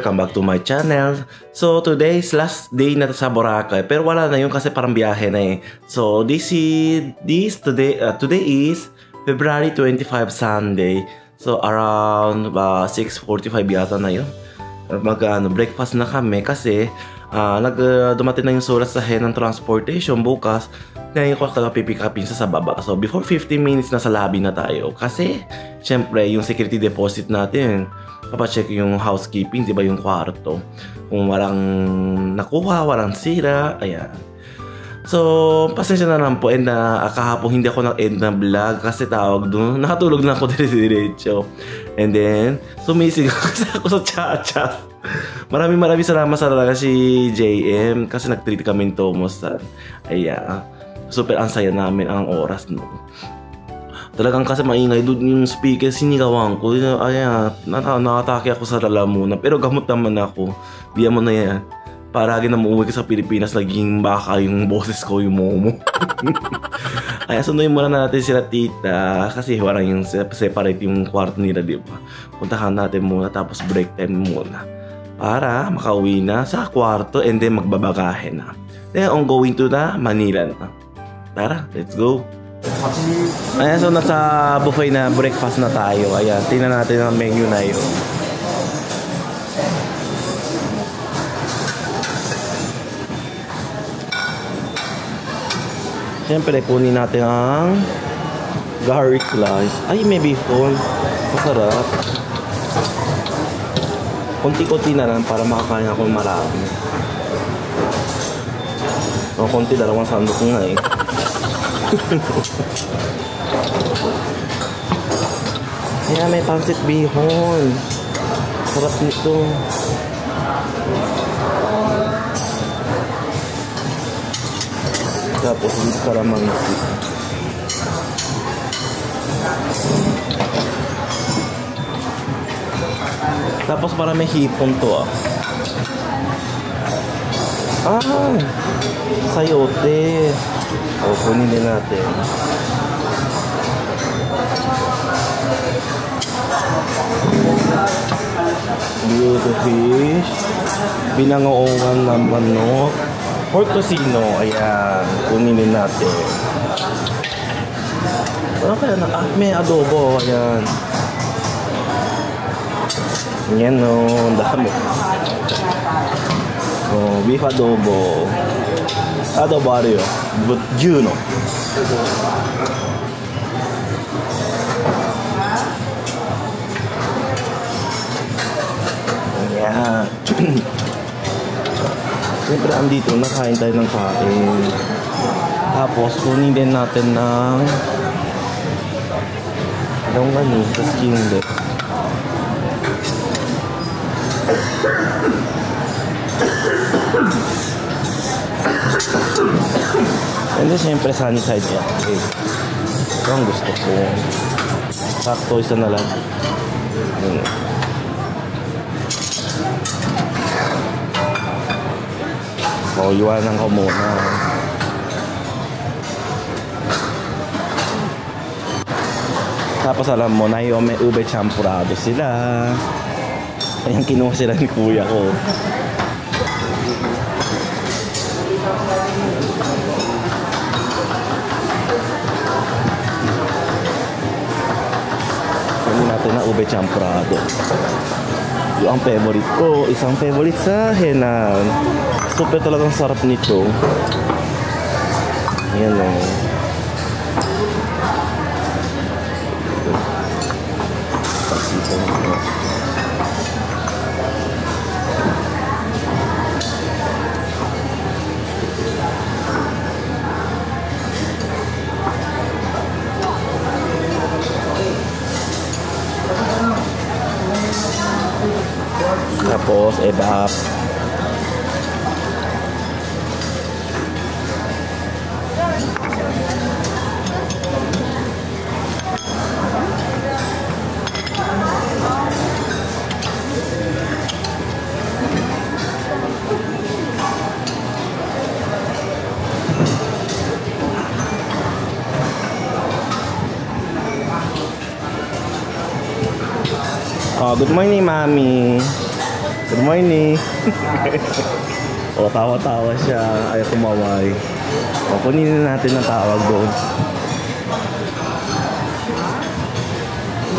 welcome back to my channel. So today is last day na sa Boracay, pero wala na yun kasi parang biyahe na eh. So today is February 25 Sunday. So around 6:45 yata na yun. Breakfast na kami kasi dumating na yung sulat sa ng transportation bukas. Ngayon ko pipick upin sa baba. So before 15 minutes na sa lobby na tayo. Kasi syempre yung security deposit natin, papacheck yung housekeeping, di ba, yung kwarto. Kung walang nakuha, walang sira, ayan. So, pasensya na lang po. And kahapon hindi ako nag-end na vlog kasi tawag doon. Nakatulog na ako diretso. And then, sumisig ako sa chat-chat. Maraming salamat sa talaga si JM kasi nag-treat kami ng Tomosan. Ayan. Super ansaya namin ang oras no. Talagang kasi maingay doon yung speaker, sinigawan ko. Ayan, nakatake ako sa lalamunan. Pero gamot naman ako. Biya mo na yan. Paragi na umuwi ka sa Pilipinas, naging baka yung boses ko, yung momo. Ayan, sunduin muna natin sila tita. Kasi walang yung separate yung kwarto nila, di ba? Puntahan natin muna, tapos break time muna. Para makauwi na sa kwarto and then magbabagahe na. Then, on going to the Manila na. Tara, let's go! Ayan, so nasa buffet na breakfast na tayo. Ayan, tingnan natin ang menu na yun. Siyempre, kunin natin ang garlic slice. Ay, may bacon. Masarap. Konti-konti na lang para makakain ako marami. O, konti, dalawang sandok nga eh. Ayan, may pancit bihon. Sarap nito. Tapos dito kalamansi. Tapos para may hipon to sayote. O, kunin din natin. Beauty fish. Binangoongan ng manok. Pork tocino. Ayan. Kunin din natin. Okay na. May adobo. Ayan. Yan o. Dami. Oh, beef adobo. Adobo ario. But Juno. Ayan. Siyempre andito, nakain tayo ng kain. Tapos kunin din natin ng sa skinless. And then siyempre sunny side yan. Okay. Ito ang gusto ko. Sakto, isa na lang. So, iwanan ko muna. Tapos alam mo na yung may ube champurado sila. Ayan, kinuha sila ni kuya ko. Kunin natin na ube champurado. Yung ang favorite ko, isang favorite sa Henan. Super talagang sarap nito. Ayan o. Tapos, ebap. Oh, good morning, Mami. Good morning. O, tawa-tawa siya. Ayaw kumaway. O, kunin na natin ang tawag doon.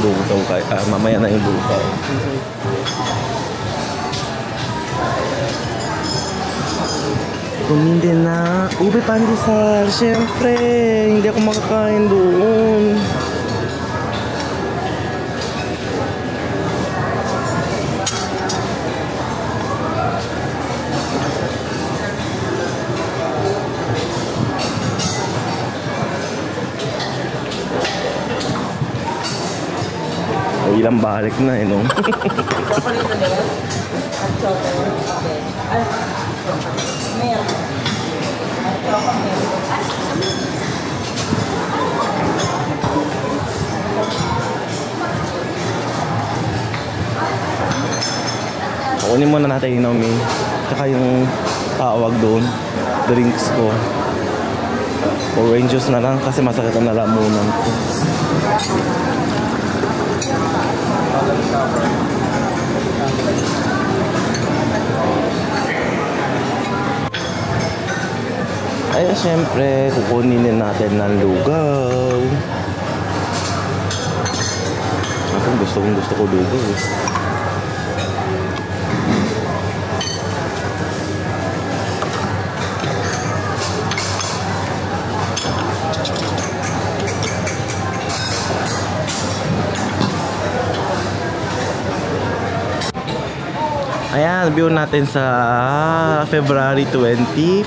Lugaw kay... mamaya na yung lugaw. Kunin din na. Ube pandesal. Siyempre. Hindi ako makakain doon. Ilang balik na no? Kunin muna natin yung inumin. Tsaka yung tawag doon. Drinks ko. Orange juice na lang kasi masakit ang nalamunan ko. Ay, syempre, kukunin din natin ng lugaw. Ako gusto ko lugaw eh. Ayan, view natin sa February 25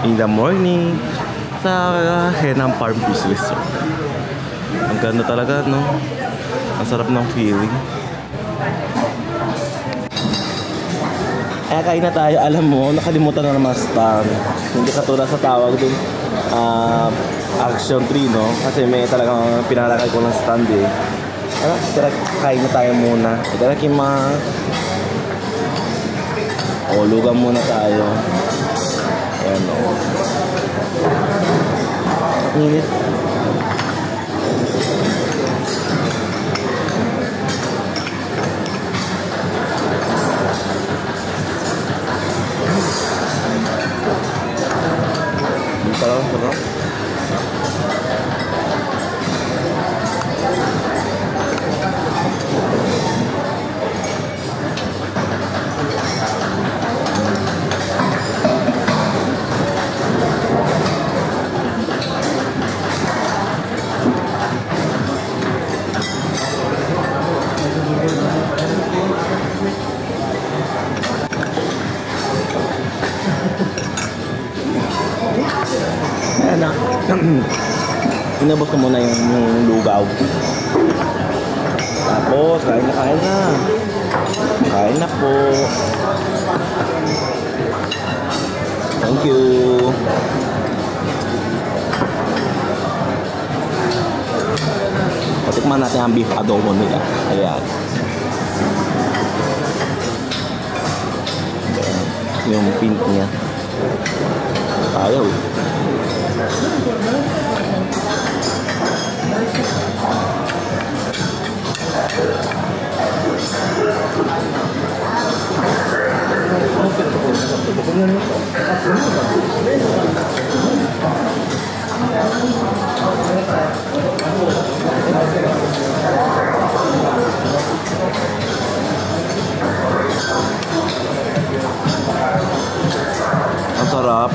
in the morning sa Henam Farm Fish Resort. Ang ganda talaga, no? Ang sarap ng feeling. Kaya kain na tayo. Alam mo, nakalimutan na naman stand. Hindi katulad sa tawag dun Action 3, no? Kasi may talagang pinalakay ko ng stand eh. Kain na tayo muna. Itadakimasu. O, lugaw muna tayo. Ayan o. Init. Hindi pala, sarap. Inabos ko muna yung lugaw. Tapos, kain na. Kain na po. Thank you. Patikman natin ang beef adobo nila. Ayan. Yung pink niya. Ayaw. Ang sarap.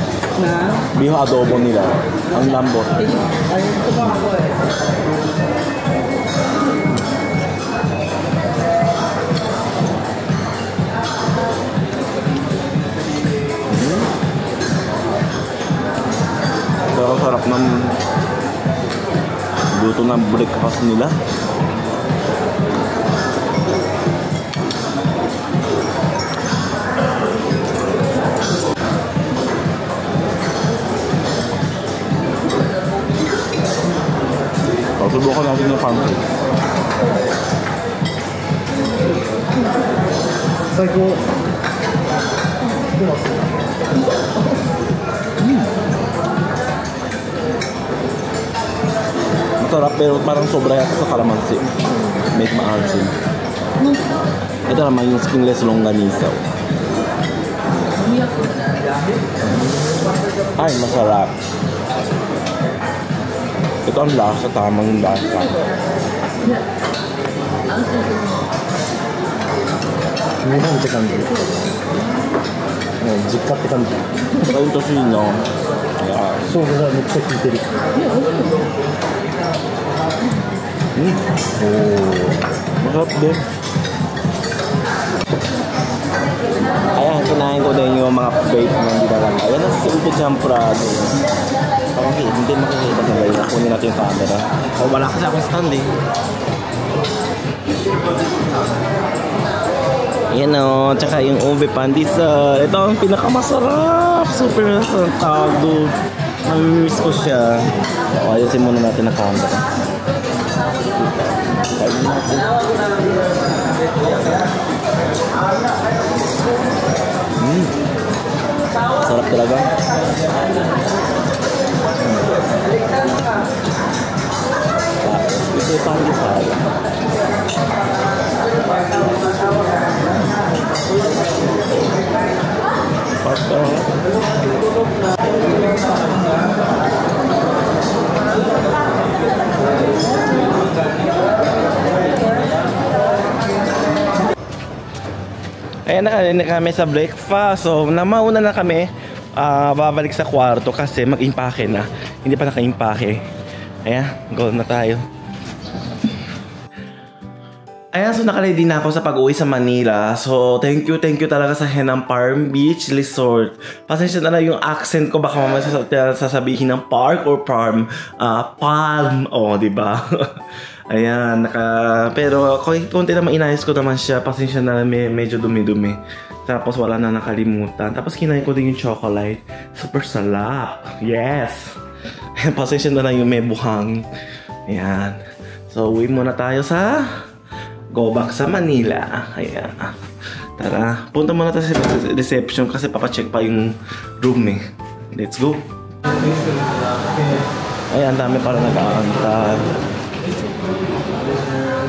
Beef adobo nila. Ang lambot. Pero sarap ng luto ng breakfast nila. Subukan natin yung pancake. Masarap pero parang sobra yata sa kalamansi. Make maasin. Ito naman yung skinless longganisa. Ay, masarap. Ito ang lasa, tamang lasa. Minsan ito kanji. Jikka ito kanji. Ito yung toshino. So, masarap nito sa kiteri. Masarap din. Ayan, kinain ko din yung mga bake na hindi na lang. Ayan, nasa ito champrado. Parang hindi makikita sa guys. Kunin natin yung camera. Oh, wala kasi akong stand eh. Ayan o, tsaka yung ube pandesal. Ito ang pinakamasarap. Super masarap tawag doon. Namimiss ko siya. O, ayusin muna natin ang camera. Ayun natin. Sarap talaga. Ito yung pandesal. Ayan na kami sa breakfast. So namauna na kami. Babalik sa kwarto kasi mag-impake na. Hindi pa naka-impake. Ayan, go na tayo. Ayan, so naka-ready na ako sa pag-uwi sa Manila. So, thank you talaga sa Henam Palm Beach Resort. Pasensya na lang yung accent ko. Baka mamaya sasabihin ng park or farm. Palm. Oh, diba? Ayan, pero konti naman inayos ko naman siya. Pasensya na lang, medyo dumi-dumi. Tapos wala na nakalimutan. Tapos kinain ko din yung chocolate. Super salap. Yes! Pasensya na lang yung may buhang. Ayan. So, uwi muna tayo sa go back sa Manila. Ayan. Tara. Punta muna tayo sa reception kasi papacheck pa yung room eh. Let's go. Ayan, dami para nag-aantay.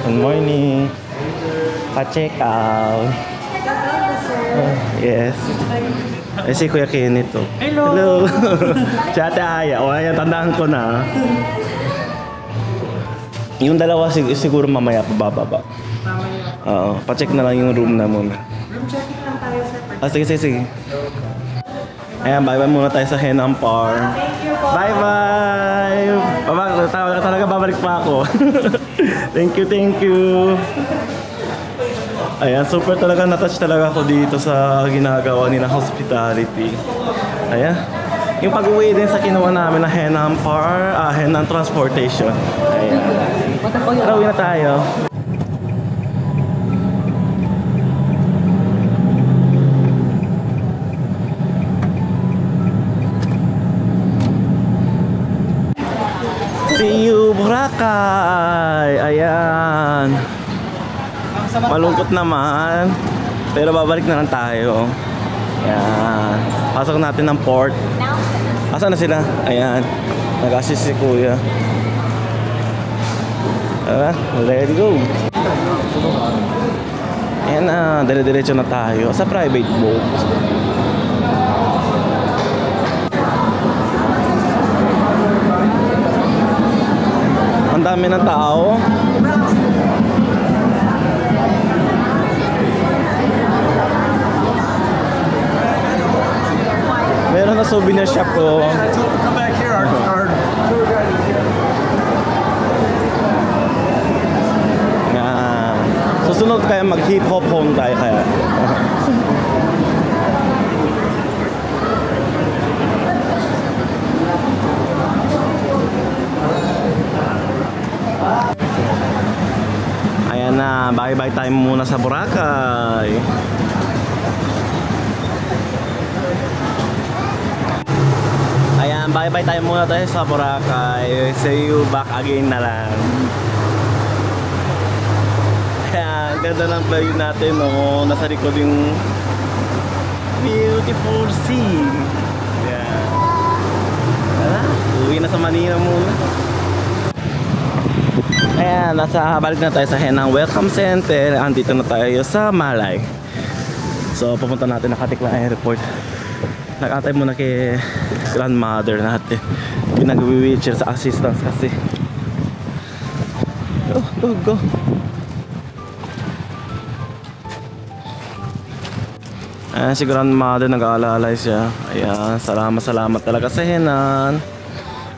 Good morning. Pa-check out. Yes. Eh si Kuya Kenneth to. Hello. Hello. Si Ate Aya. O ayan, tandaan ko na. Yung dalawa siguro mamaya pababa. Oo, pa-check na lang yung room na muna. Room checking lang tayo, sir. Sige. Ayan, bye-bye muna tayo sa Henam Park. Thank you po. Bye-bye! Talaga babalik pa ako. Thank you. Ayan, super talaga na-touch talaga ako dito sa ginagawa nila hospitality. Ayan. Yung pag-uwi din sa kinuha namin na Henam Park, Henam Transportation. Ayan. Tara, uwi na tayo. See you, Boracay! Ayan. Malungkot naman. Pero babalik na lang tayo. Ayan. Pasok natin ng port. Asan na sila? Ayan. Nag-assist si Kuya. Ready go. Ayan na. Dire-diretso na tayo sa private boat. Ang dami ng tao. Meron na souvenir shop ko. Come back here, our tour guide is here. Yan. Susunod kaya mag-hip hop home tayo kaya. Ayan na, bye-bye time muna sa Boracay. Ayan, bye-bye tayo muna tayo sa Boracay. See you back again na lang. Ayan, ganda ng view natin, no? Nasa likod yung beautiful sea. Ayan. Tara, uwi na sa Manila muna. Ayan. Ayan, balik na tayo sa Henang Welcome Center. Andito na tayo sa Malay. So, pupunta natin na Katiklan Airport. Nag-atay muna kay grandmother natin. Pinag-wheelchair sa assistance kasi. Go. Ayan, si grandmother nag-aalalay siya. Ayan, salamat talaga sa Henan.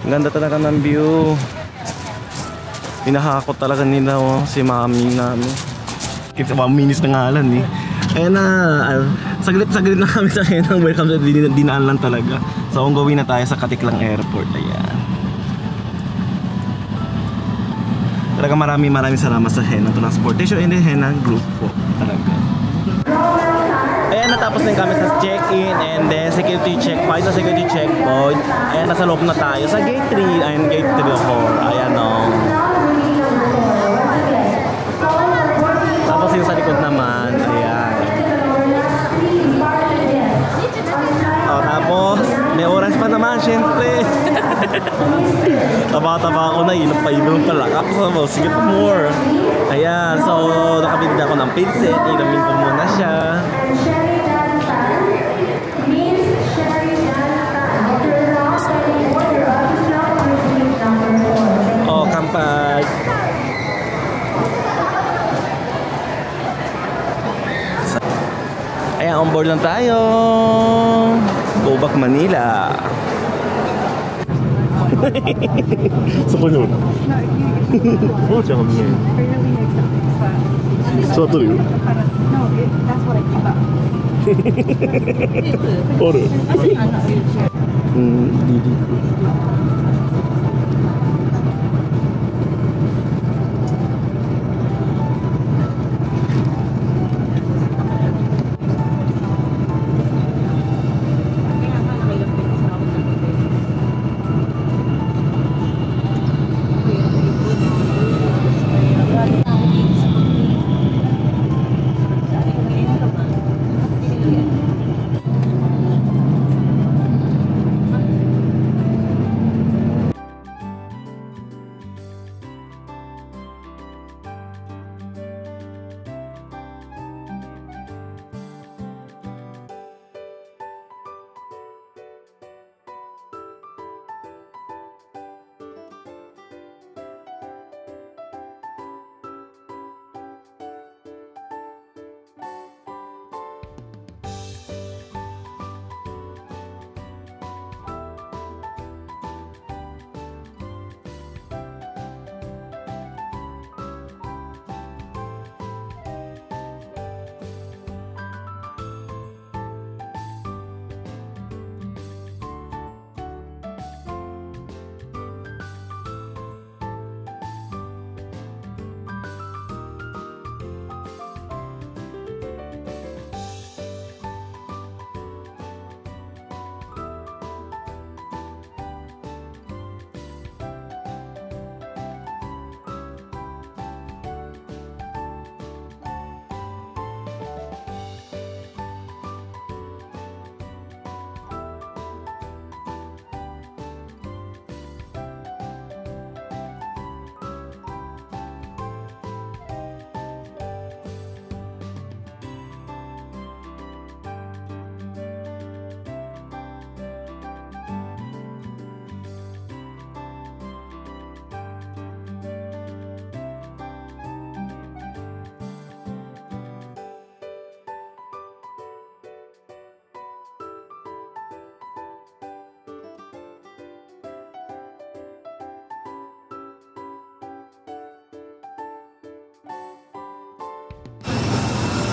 Ganda talaga ng view. Pinahakot talaga nila si mami namin. Kita 1 minutes na ngalan eh. Ayan na, saglit na kami sa Henang Welcome sa dinaan lang talaga. So kung gawin na tayo sa Katiklang Airport. Ayan. Talaga maraming salamat sa Henang Transportation and the Henang Group po. Talaga. Ayan, natapos na kami sa check-in and then security check, final security checkpoint. Ayan, nasa loob na tayo sa gate 3. Ayan, gate 3 o 4. Ayan o. Tapos yung sa likod naman, ayan. Tapos, may orange pa naman, syempre. Taba-taba ako na, ilong pala. Tapos, sige pa more. Ayan, so, nakabili ako ng pinset. Ilamin ko muna siya. Oh, kampay. Ayan, on board lang tayo. Go back Manila.そこにおる。おうちゃんが見える。座っとるよ。おる。うん、離陸。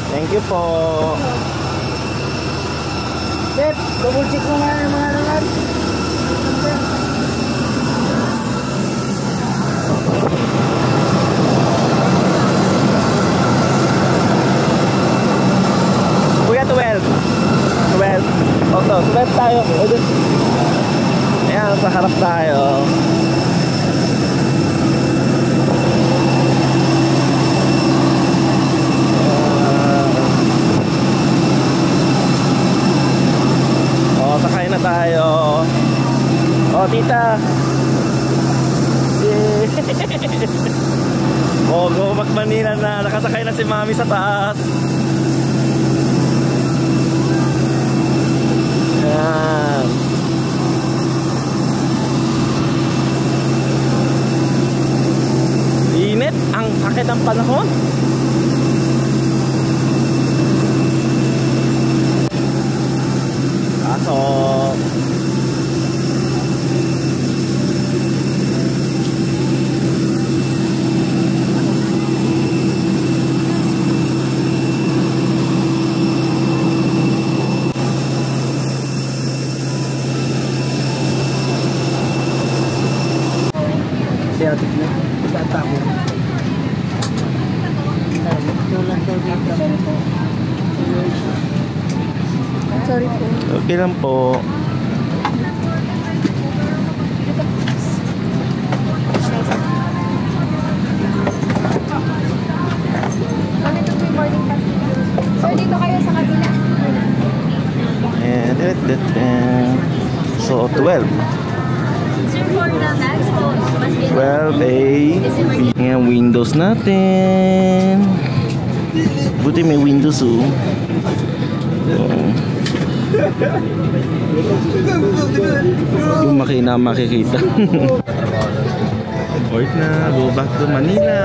Thank you po. Sir, double check mo nga yung mga naman. Kuya, 12. Okay, 12 tayo. Ayan, sa harap tayo. Sakay na tayo. Oh, tita. Oh, go back Manila na. Nakasakay na si Mami sa taas. Yan. Init. Ang sakit ng panahon. Pasok. Siya tignan. Tatapo. Tulan daw dito. Sorry po. Okay lang po. Kami to may boarding pass. Sir, dito kayo sa kabila. So, 12. Sir, for the next phone, mas 12A. Yan, windows natin. Buti may windows oh. Yung makina makikita. Alright na, go back to Manila.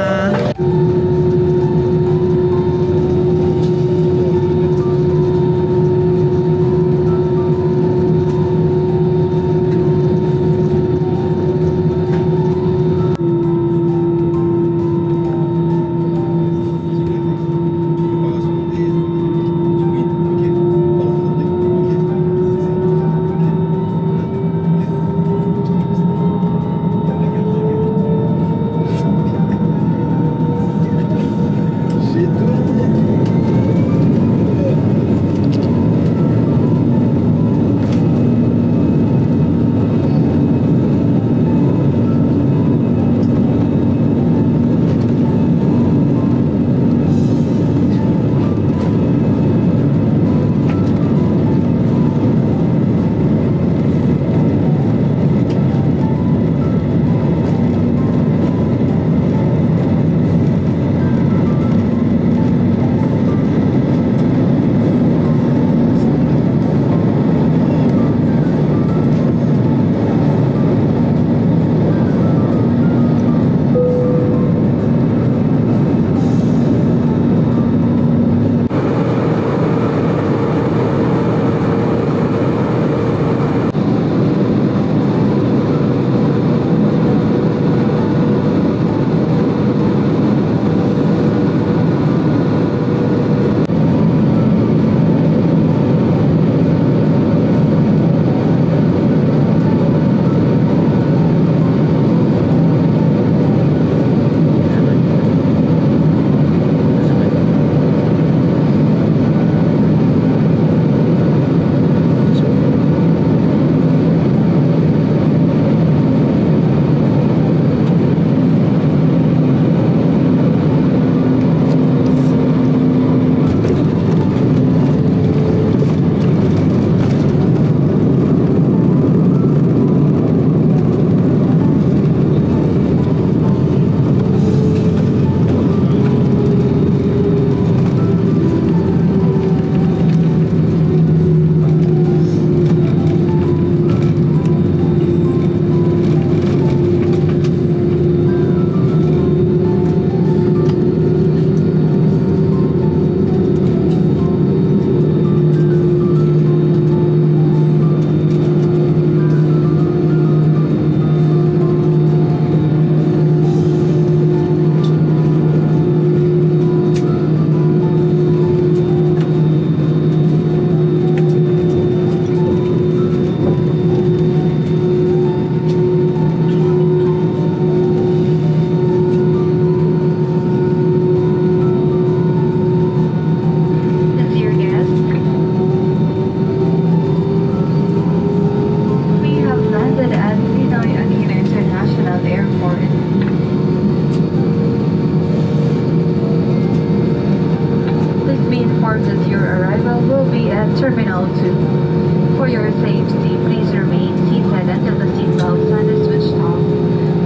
Terminal 2. For your safety, please remain seated until the seatbelt sign is switched off.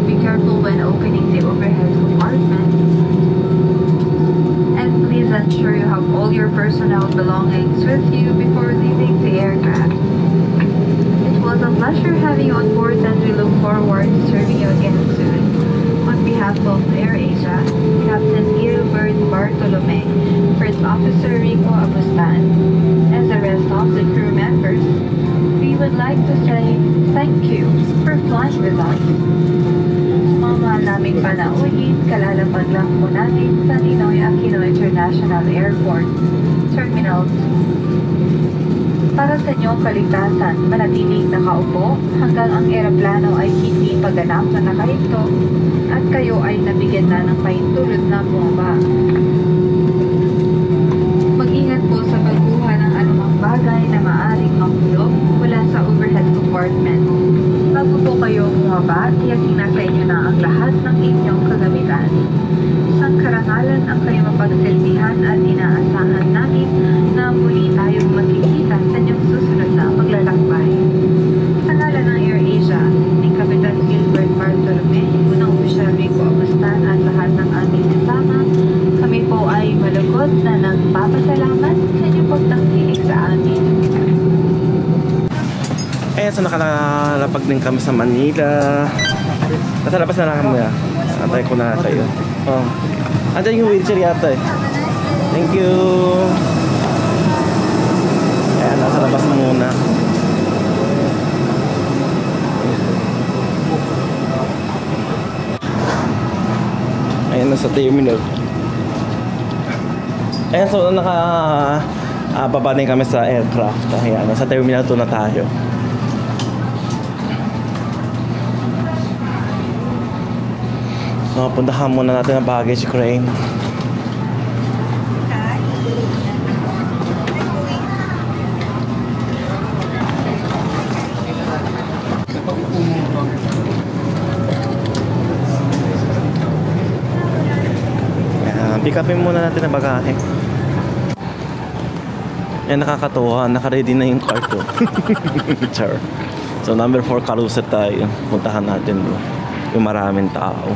Be careful when opening the overhead compartment. forward to serving you again soon. On behalf of AirAsia, Captain Gilbert Bartolome, First Officer Rico Abustan, and the rest of the crew members, we would like to say thank you for flying with us. Mga naming panauhin, kalalapag lang po natin sa Ninoy Aquino International Airport, Terminal 2. Para sa inyong kaligtasan, manatiling nakaupo hanggang ang eroplano ay hindi pagganap na nakahinto at kayo ay nabigyan na ng pahintulot na bumaba. Mag-ingat po sa pagkuha ng anumang bagay na maaaring mahulog mula sa overhead compartment. Bago po kayo bumaba, tiyakin na sa inyo na ang lahat ng inyong kagamitan. Isang karangalan ang kayo mapagsilbihan at inaasahan namin na muli tayong magkikita sa inyong susunod na paglalakbay. Sa ngalan ng AirAsia, ni Kapitan Gilbert Bartolome, unang opisyal Rico Abustan at lahat ng aming kasama, kami po ay malugod na nagpapasalamat sa inyong pagtangkilik sa amin. Ayan, so nakalapag din kami sa Manila. Nasa labas na lang kami. Antay ko na kayo. Oh. Andiyan yung wheelchair yata eh. Thank you. Ayan, nasa labas muna. Ayan, nasa terminal. Ayan, so baba din kami sa aircraft. Ayan, nasa terminal 2 na tayo. Puntahan muna natin ang baggage crane. Pick upin muna natin ang bagahe. Yan, nakakatuwa. Naka-ready na yung car ko. Char. So number 4 Carousel tayo. Puntahan natin doon. Yung maraming tao.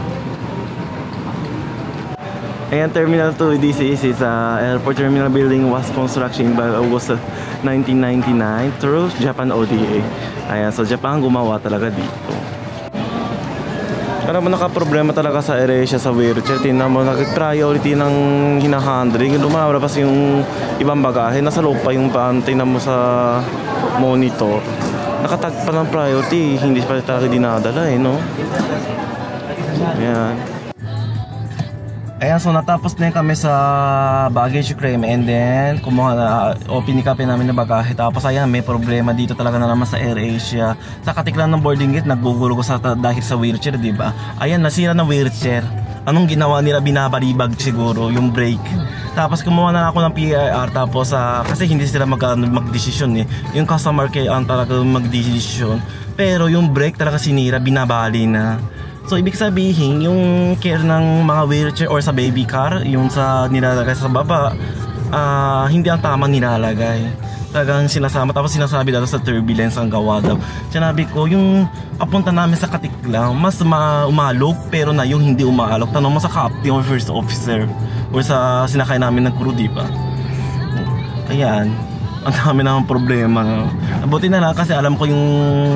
Ayan, Terminal 2 DCC sa Airport Terminal Building was construction by August 1999 through Japan ODA. Ayan, so Japan gumawa talaga dito. Pero naka-problema talaga sa AirAsia sa wheelchair. Tingnan mo, nag-priority ng hinahandling. Lumalabas yung ibang bagahe. Nasa loob pa yung tingnan mo sa monitor. Nakatag pa ng priority. Hindi pa talaga dinadala eh, no? Ayan. Ayan, so natapos na kami sa baggage claim and then kumuha na, pinikapin namin na bagahe. Tapos ayan, may problema dito talaga na naman sa AirAsia. Sa katiklan ng boarding gate, naggugulo ko dahil sa wheelchair, diba? Ayan, nasira ng wheelchair. Anong ginawa nila? Binabalibag siguro yung brake. Tapos kumuha na ako ng PIR. Tapos kasi hindi sila mag-desisyon eh. Yung customer care ang talaga mag-desisyon. Pero yung brake talaga sinira, binabali na. So ibig sabihin, yung care ng mga wheelchair or sa baby car, yung sa nilalagay sa baba, hindi ang tamang nilalagay. Talagang sinasama, tapos sinasabi daw sa turbulence ang gawa daw. Sinabi ko, yung papunta namin sa Katiklang, mas umalog, pero na yung hindi umaalog. Tanong mo sa captain or first officer or sa sinakay namin ng crew, diba? Ayan, ang dami naman problema. Buti na lang kasi alam ko yung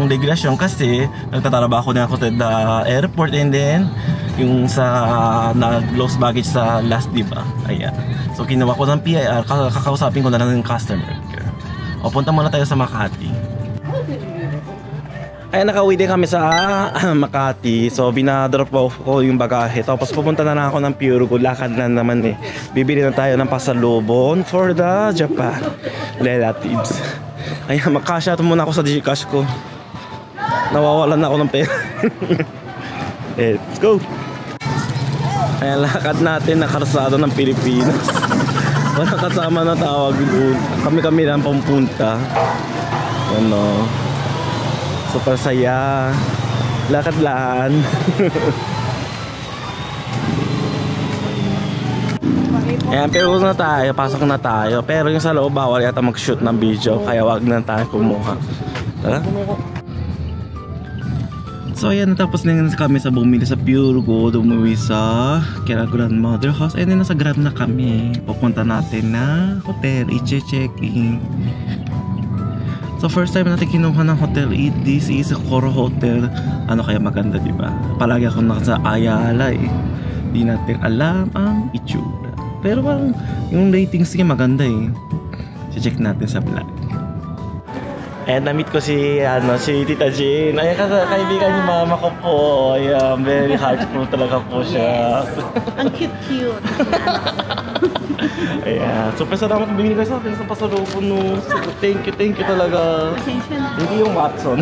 regulasyon kasi nagtatrabaho din ako sa the airport and then yung sa nag-lost baggage sa last, diba? Ayan. So kinuha ko ng PIR, kakausapin ko na lang yung customer care. O punta muna tayo sa Makati. Ayan, nakauwi din kami sa Makati. So binadrop off ko yung bagahe. Tapos pupunta na lang ako ng Puregold. Lakad na naman eh. Bibili na tayo ng pasalubong for the Japan relatives. Ayan, makasya muna ako sa Gcash ko. Nawawalan na ako ng pera. Let's go. Ayan, lakad natin na karsada ng Pilipinas. Walang kasama na tawag doon. Kami lang pampunta. Ano, super saya. Lakad-laan. Ayan, pero na tayo, pasok na tayo. Pero yung sa loob, bawal yata mag-shoot ng video. Kaya wag na tayo kumuha. Tara. So ayan, natapos na kami sa bumili sa Puregold. Umuwi sa Kira Grandmother House. And then nasa Grab na kami. Pupunta natin na hotel, i-check-in. So first time natin kinuha ng hotel, this is Coro Hotel. Ano kaya maganda, diba? Palagi ako nasa Ayala eh. Di natin alam ang itsura. Pero parang yung ratings niya maganda eh. Check natin sa vlog. And na-meet ko si Tita Jane. Ayan, kaibigan ni mama ko po. Ayan, very heartful talaga po siya. Ang cute-cute. Ayan, super salamat na binigay sa akin sa pasalubong no. Thank you talaga. Pasensya na. Hindi yung Watson.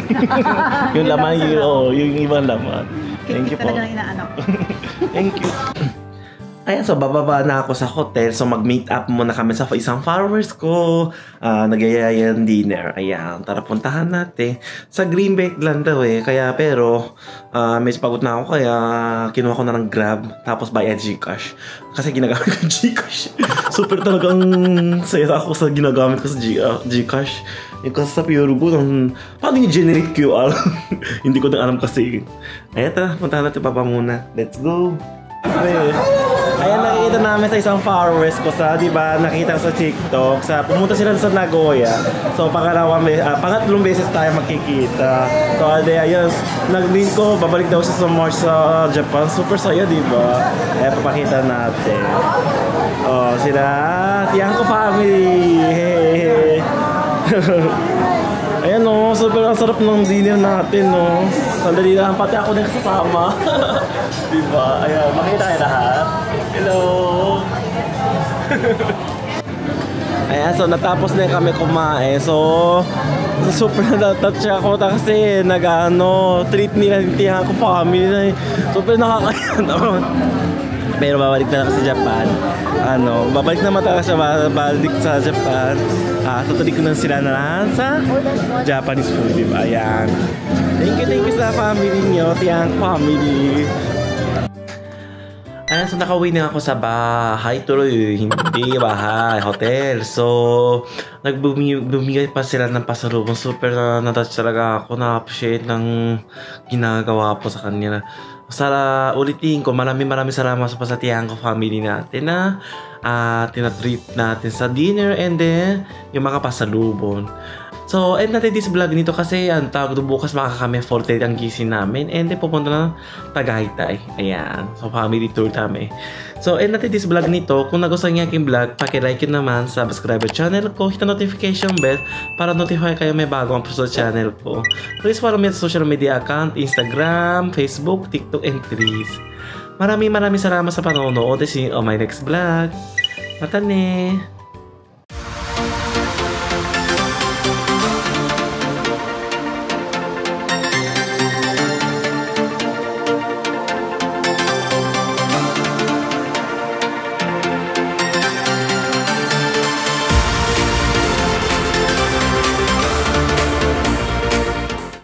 Yung laman, yung ibang laman. Thank you po. Talagang inaanak. Thank you. Ayan, so bababa na ako sa hotel. So mag-meet up muna kami sa isang followers ko. Nagyayayan dinner. Ayan, tara puntahan natin. Sa Greenbank lang daw eh. Kaya pero, medyo pagod na ako. Kaya kinuha ko na ng Grab. Tapos via Gcash. Kasi ginagamit ko Gcash. Super talagang saya ako sa ginagamit ko sa Gcash. Yung kasi sa Purego, paano yung generate QR? Hindi ko na alam kasi. Ayan, tara, puntahan natin papa muna. Let's go! Ayan, nakikita namin sa isang followers ko sa, di ba, nakita sa TikTok, pumunta sila sa Nagoya. So, pangatlong beses tayo magkikita. So, ayun, nag-link ko, babalik daw siya sa March sa Japan. Super saya, di ba? Ayan, papakita natin. Oh, sila, Tiangco family. Hey. Ayan o, super ang sarap ng dinner natin no. Sandali lang, pati ako din kasama. Diba? Ayan, makita kayo lahat. Hello! Ayan, so natapos na kami kumain. So, super na-touch ako kasi treat nila yung Tiangco family na super nakakaya naman. Pero babalik na ako sa Japan. Babalik naman talaga sa Japan. Tutuloy ko na sila na sa Japanese food, diba? Ayan. Thank you sa family niyo, Tiangco family. Ayan, so nakauwi na ako sa bahay. Tuloy, hindi bahay, hotel. So, nagbumigay pa sila ng pasalubong. Super na-touch talaga ako. Na-appreciate ng ginagawa po sa kanila. Ulitin ko, maraming salamat sa Tiangco family natin na tinatreat natin sa dinner and then yung mga pasalubong. So, end natin this vlog nito kasi bukas makakami 4:30 ang gising namin and then pupunta na Tagaytay. Ayan. So, family tour kami. So, end natin this vlog nito. Kung nagustuhan niyo aking vlog, paki-like yun naman, subscribe sa channel ko, hit ang notification bell para notify kayo may bagong upload sa channel ko. Please follow me sa social media account, Instagram, Facebook, TikTok, and Threads. Maraming salamat sa panonood. See you on my next vlog. Matane!